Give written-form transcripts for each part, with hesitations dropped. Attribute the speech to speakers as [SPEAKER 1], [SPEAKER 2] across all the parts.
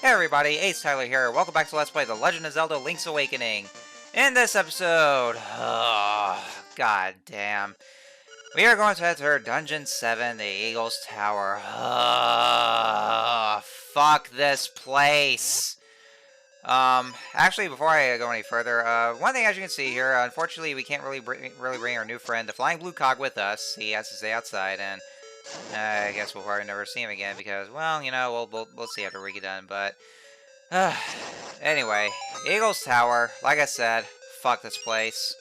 [SPEAKER 1] Hey everybody, AcedTyler here. Welcome back to Let's Play The Legend of Zelda Link's Awakening. In this episode, god damn, we are going to enter Dungeon 7, the Eagle's Tower. Fuck this place. Actually, before I go any further, one thing as you can see here, unfortunately we can't really bring our new friend, the Flying Blue Cog, with us. He has to stay outside, and I guess we'll probably never see him again because, well, you know, we'll see after we get done. But anyway, Eagle's Tower. Like I said, fuck this place.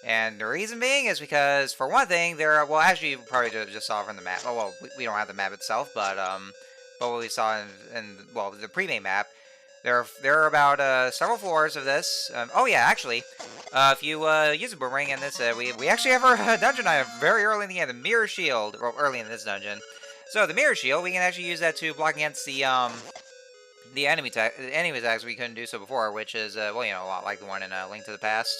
[SPEAKER 1] And the reason being is because, for one thing, well, actually, you probably just saw from the map. Oh, well, we don't have the map itself, but what we saw in well, the pre-made map. There are about several floors of this. Oh yeah, actually, if you use a boomerang in this, we actually have our dungeon item very early in the game, the Mirror Shield, or early in this dungeon. So the Mirror Shield, we can actually use that to block against the enemy attacks we couldn't do so before, which is well, you know, a lot like the one in Link to the Past.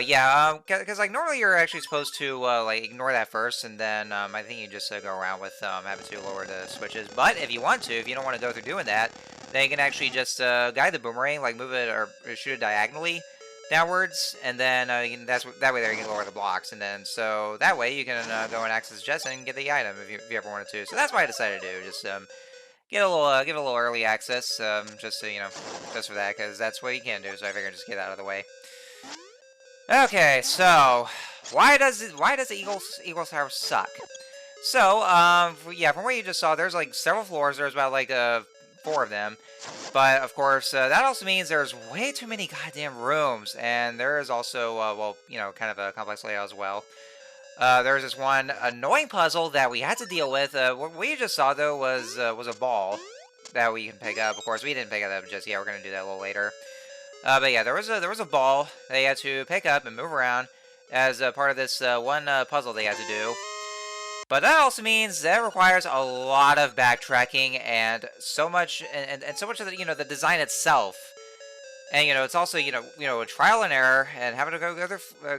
[SPEAKER 1] Yeah, because like normally you're actually supposed to like ignore that first, and then I think you just go around with having to lower the switches. But if you want to, if you don't want to go through doing that, then you can actually just guide the boomerang, like move it or shoot it diagonally downwards, and then that way there you can lower the blocks, and then so that way you can go and access the chest and get the item if you ever wanted to. So that's what I decided to do, just give a little early access, just so, you know, just for that, because that's what you can do. So I figured I'd just get out of the way. Okay, so why does the Eagle's Tower suck? So, yeah, from what you just saw, there's like several floors. There's about like 4 of them, but of course that also means there's way too many goddamn rooms, and there is also well, you know, kind of a complex layout as well. There's this one annoying puzzle that we had to deal with. What we just saw though was a ball that we can pick up. Of course, we didn't pick it up just yet. We're gonna do that a little later. But yeah, there was a ball they had to pick up and move around as part of this one puzzle they had to do. But that also means that requires a lot of backtracking and so much, and so much of the, you know, the design itself. And you know, it's also, you know, a trial and error, and having to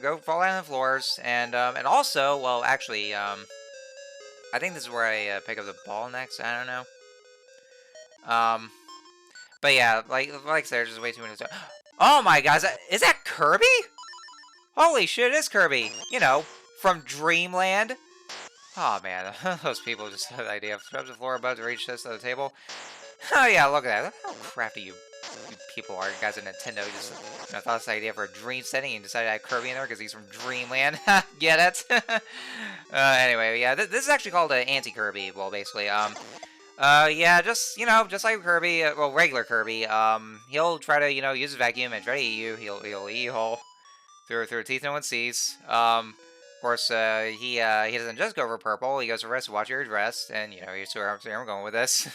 [SPEAKER 1] go fall down the floors, and also, well, actually, I think this is where I pick up the ball next. I don't know. But yeah, like I said, there's just way too many stuff. Oh my god, is that Kirby? Holy shit, it is Kirby! You know, from Dreamland. Oh man, those people just had the idea of scrubs the floor above to reach this other table. Oh yeah, look at that. Look how crafty you people are. You guys at Nintendo just, you know, thought this idea for a dream setting and decided to add Kirby in there because he's from Dreamland. Get it? Anyway, yeah, this is actually called Anti-Kirby. Well, basically, yeah, just, you know, just like Kirby, well, regular Kirby, he'll try to, you know, use his vacuum and try to eat you. He'll eat you whole through a teeth no one sees. Of course, he doesn't just go for purple. He goes for rest. Watch your dress, and you know, you see where I'm going with this.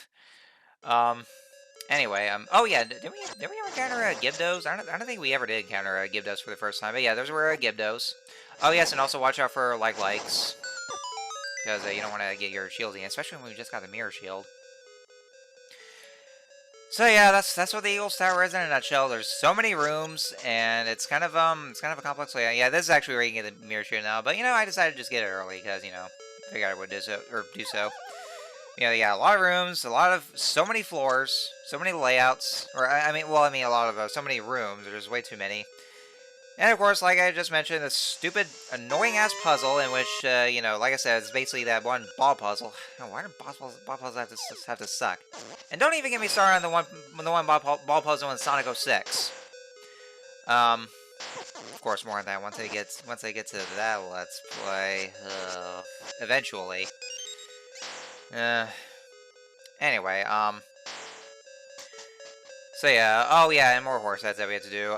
[SPEAKER 1] Anyway, oh yeah, did we ever encounter Gibdos? I don't think we ever did encounter Gibdos for the first time. But yeah, those were Gibdos. Oh yes, and also watch out for likes. Because you don't want to get your shields in, especially when we just got the Mirror Shield. So yeah, that's what the Eagle's Tower is in a nutshell. There's so many rooms, and it's kind of a complex layout. Yeah, this is actually where you can get the Mirror Shield now. But you know, I decided to just get it early because, you know, I figured I would do so. You know, yeah, a lot of rooms, so many floors, so many layouts, or I mean, a lot of so many rooms. There's way too many. And of course, like I just mentioned, this stupid, annoying-ass puzzle in which, you know, like I said, it's basically that one ball puzzle. Oh, why do ball puzzles have to suck? And don't even get me started on the one ball puzzle in Sonic 06. Of course, more on that once they get to that Let's Play, eventually. Anyway, so yeah, oh yeah, and more horse heads that we have to do.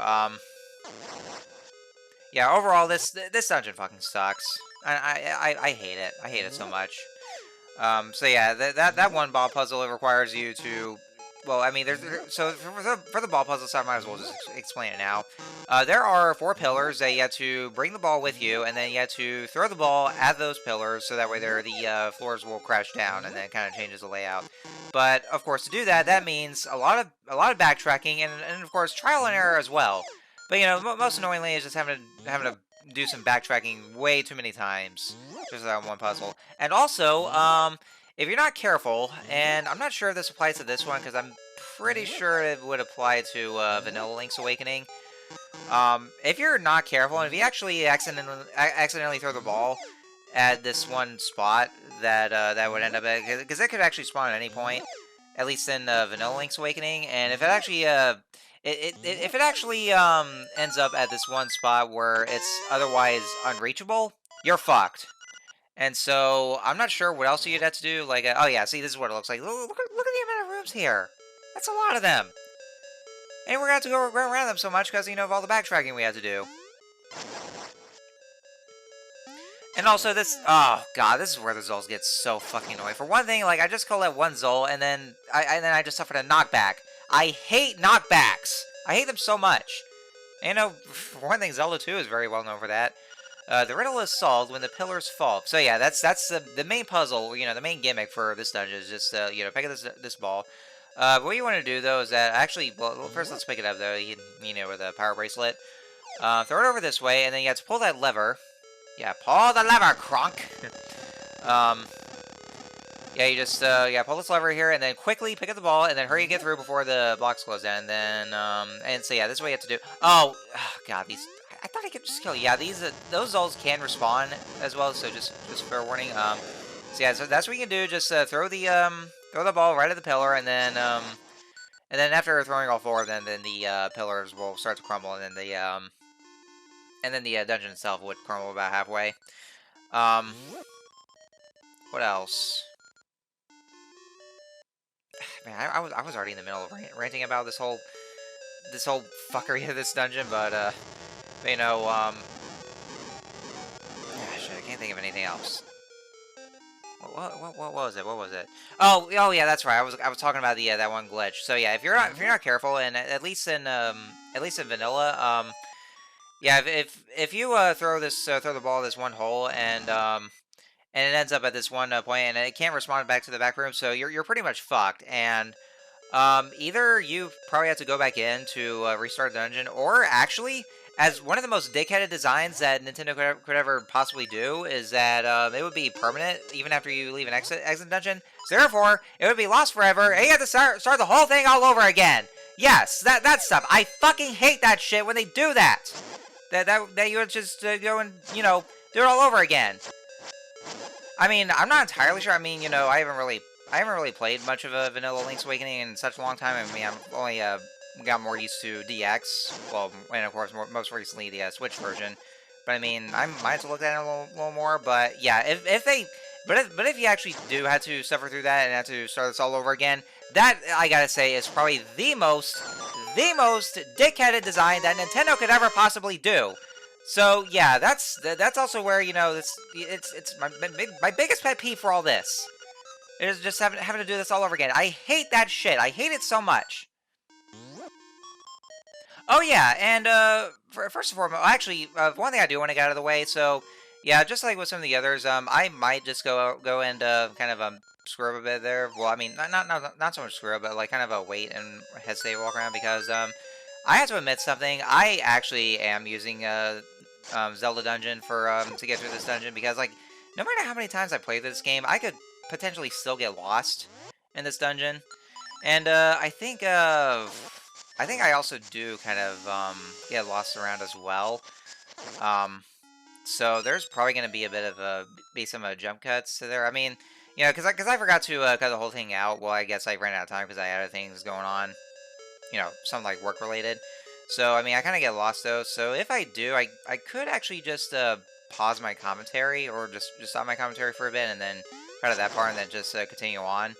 [SPEAKER 1] Yeah, overall, this dungeon fucking sucks. I hate it. I hate it so much. So yeah, that one ball puzzle, it requires you to, well, I mean, so for the ball puzzle, so I might as well just explain it now. There are 4 pillars that you have to bring the ball with you, and then you have to throw the ball at those pillars, so that way the floors will crash down, and then it kind of changes the layout. But of course, to do that, that means a lot of backtracking, and of course trial and error as well. But you know, most annoyingly is just having to do some backtracking way too many times just that one puzzle. And also, if you're not careful, and I'm not sure if this applies to this one, because I'm pretty sure it would apply to Vanilla Link's Awakening. If you're not careful, and if you actually accidentally throw the ball at this one spot that would end up at, because it could actually spawn at any point, at least in Vanilla Link's Awakening, and if it actually if it actually ends up at this one spot where it's otherwise unreachable, you're fucked. And so I'm not sure what else you'd have to do. Like, oh yeah, see, this is what it looks like. Look at the amount of rooms here. That's a lot of them. And we're gonna have to go around them so much because, you know, of all the backtracking we have to do. And also this, oh god, this is where the Zols get so fucking annoying. For one thing, like, I just called out one Zol, and then I just suffered a knockback. I hate knockbacks. I hate them so much. And, you know, for one thing, Zelda 2 is very well known for that. The riddle is solved when the pillars fall. So yeah, that's the main puzzle. You know, the main gimmick for this dungeon is just you know, pick up this ball. What you want to do though is that actually, well, first let's pick it up though. You know, with a power bracelet. Throw it over this way, and then you have to pull that lever. Yeah, pull the lever, Kronk. Yeah, you just yeah, pull this lever here, and then quickly pick up the ball, and then hurry and get through before the blocks close down. And then and so yeah, this is what you have to do. Oh god, these. I thought I could just kill. Yeah, those Zols can respawn as well. So just fair warning. So yeah, so that's what you can do. Just throw the ball right at the pillar, and then after throwing all four, then the pillars will start to crumble, and then the dungeon itself would crumble about halfway. What else? Man, I was already in the middle of ranting about this whole fuckery of this dungeon, but you know, shit, I can't think of anything else. What was it? What was it? Oh yeah, that's right. I was talking about the that one glitch. So yeah, if you're not careful, and at least in vanilla, yeah, if you throw the ball at this one hole, and it ends up at this one point, and it can't respond back to the back room, so you're pretty much fucked. And either you probably have to go back in to restart the dungeon, or actually, as one of the most dickheaded designs that Nintendo could ever possibly do, is that it would be permanent even after you leave an exit dungeon. So therefore, it would be lost forever, and you have to start the whole thing all over again. Yes, that stuff. I fucking hate that shit when they do that. That you would just go and, you know, do it all over again. I mean, I'm not entirely sure. I mean, you know, I haven't really played much of a Vanilla Link's Awakening in such a long time. I mean, I've only got more used to DX. Well, and of course, most recently the Switch version. But I mean, I might have to look at it a little more. But yeah, if you actually do have to suffer through that and have to start this all over again, that I gotta say is probably the most dickheaded design that Nintendo could ever possibly do. So yeah, that's also where, you know, it's my biggest pet peeve for all this. It is just having to do this all over again. I hate that shit. I hate it so much. Oh yeah, and first and foremost, actually, one thing I do want to get out of the way. So yeah, just like with some of the others, I might just go and kind of screw up a bit there. Well, I mean, not so much screw up, but like kind of wait and hesitate, walk around, because I have to admit something. I actually am using Zelda dungeon for to get through this dungeon, because like no matter how many times I play this game, I could potentially still get lost in this dungeon, and I think I also do kind of get lost around as well. So there's probably going to be a bit of some jump cuts to there. I mean, you know, because I forgot to cut the whole thing out. Well, I guess I ran out of time because I had other things going on. You know, something like work related. So I mean, I kind of get lost though. So if I do, I could actually just pause my commentary, or just stop my commentary for a bit and then cut out that part and then just continue on.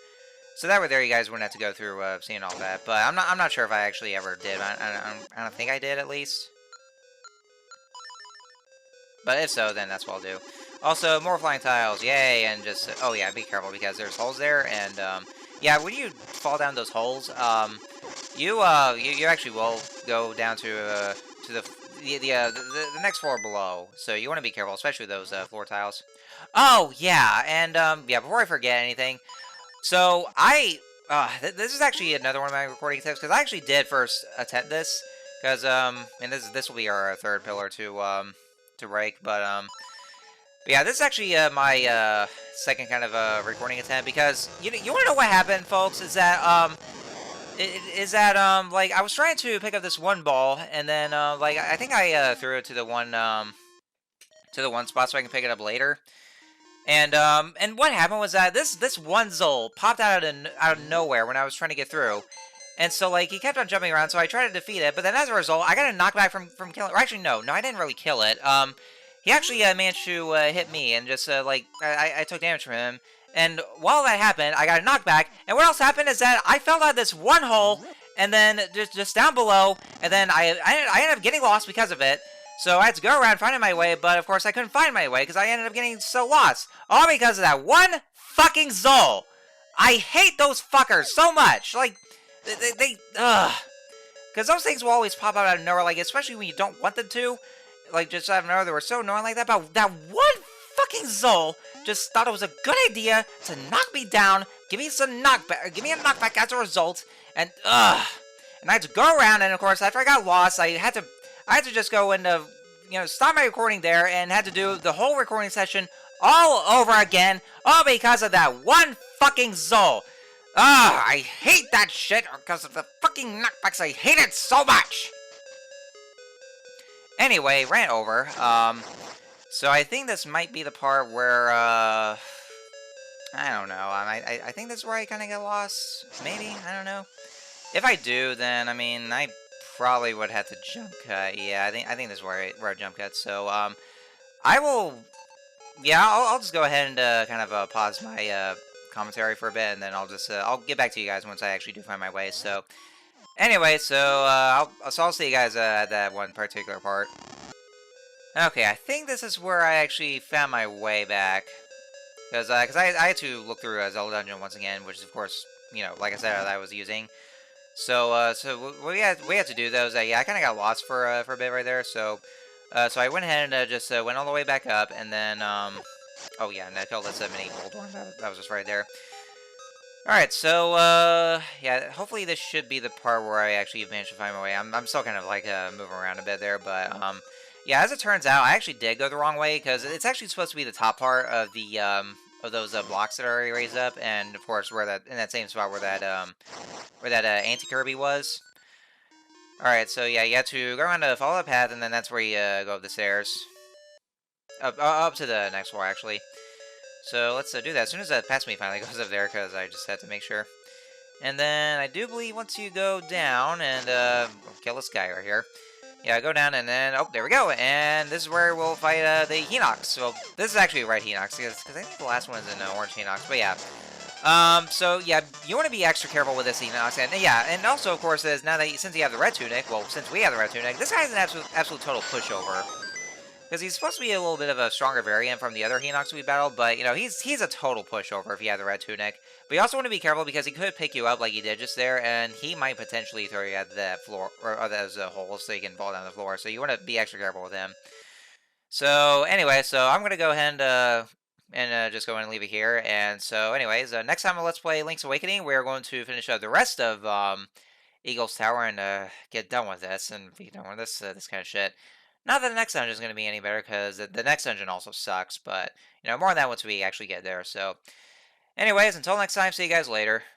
[SPEAKER 1] So that way there you guys wouldn't have to go through seeing all that. But I'm not sure if I actually ever did. I don't think I did, at least. But if so, then that's what I'll do. Also, more flying tiles, yay! And just oh yeah, be careful because there's holes there, and yeah, when you fall down those holes, you actually will go down to the next floor below. So you want to be careful, especially with those floor tiles. Oh yeah, and yeah, before I forget anything, so this is actually another one of my recording tips, because I actually did first attempt this, because and this will be our third pillar to break, but But yeah, this is actually my second kind of recording attempt because you want to know what happened, folks? Is that like I was trying to pick up this one ball and then like I think I threw it to the one spot so I can pick it up later. And what happened was that this one Zol popped out of nowhere when I was trying to get through. And so, like, he kept on jumping around, so I tried to defeat it, but then as a result, I got a knockback from killing it. Or actually, no, I didn't really kill it. He actually managed to hit me, and just, like, I took damage from him. And while that happened, I got a knockback, and what else happened is that I fell out of this one hole, and then just down below, and then I ended up getting lost because of it. So I had to go around finding my way, but of course I couldn't find my way, because I ended up getting so lost. All because of that one fucking Zol! I hate those fuckers so much! Like, ugh. Because those things will always pop out of nowhere, like, especially when you don't want them to. Like, just out of nowhere, they were so annoying like that. But that one fucking Zol just thought it was a good idea to knock me down, give me some knockback, give me a knockback as a result, and, ugh. And I had to go around, and of course, after I got lost, I had to just go and, stop my recording there, and had to do the whole recording session all over again, all because of that one fucking Zol. Ah, I hate that shit because of the fucking knockbacks. I hate it so much. Anyway, rant over. So I think this might be the part where, I don't know. I think this is where I kind of get lost. Maybe, I don't know. If I do, then I mean, I probably would have to jump cut. Yeah, I think this is where I jump cut. So, I will. Yeah, I'll just go ahead and kind of pause my commentary for a bit, and then I'll get back to you guys once I actually do find my way. So anyway, so I'll see you guys at that one particular part. Okay, I think this is where I actually found my way back, because I had to look through Zelda Dungeon once again, which is of course, like I said, I was using. So what we had to do though is that, yeah, I kind of got lost for a bit right there. So I went ahead and just went all the way back up, and then oh yeah, and I killed this mini gold one. That was just right there. Alright, so, yeah, hopefully this should be the part where I actually managed to find my way. I'm still kind of, like, moving around a bit there, but, yeah, as it turns out, I actually did go the wrong way, because it's actually supposed to be the top part of the, of those, blocks that are already raised up, and, of course, in that same spot where that anti-Kirby was. Alright, so, yeah, you have to go around to follow the path, and then that's where you, go up the stairs. Up to the next floor, actually. So let's do that as soon as that past me finally goes up there, because I just had to make sure. And then I do believe once you go down and kill this guy right here. Yeah, go down and then, oh, there we go. And this is where we'll fight the Hinox. So this is actually red Hinox, because I think the last one is an orange Hinox, but yeah. So yeah, you want to be extra careful with this Hinox, and yeah, and also of course is now that since you have the red tunic, well, since we have the red tunic, this guy's an absolute total pushover. Because he's supposed to be a little bit of a stronger variant from the other Hinox we battled, but, he's a total pushover if you have the red tunic. But you also want to be careful because he could pick you up like he did just there, and he might potentially throw you at that floor, or those holes so you can fall down the floor. So you want to be extra careful with him. So, anyway, so I'm going to go ahead and just go ahead and leave it here. And so, anyways, next time on Let's Play Link's Awakening, we're going to finish up the rest of Eagle's Tower and get done with this, and be done with this kind of shit. Not that the next dungeon is going to be any better, because the next dungeon also sucks, but, more on that once we actually get there. So, anyways, until next time, see you guys later.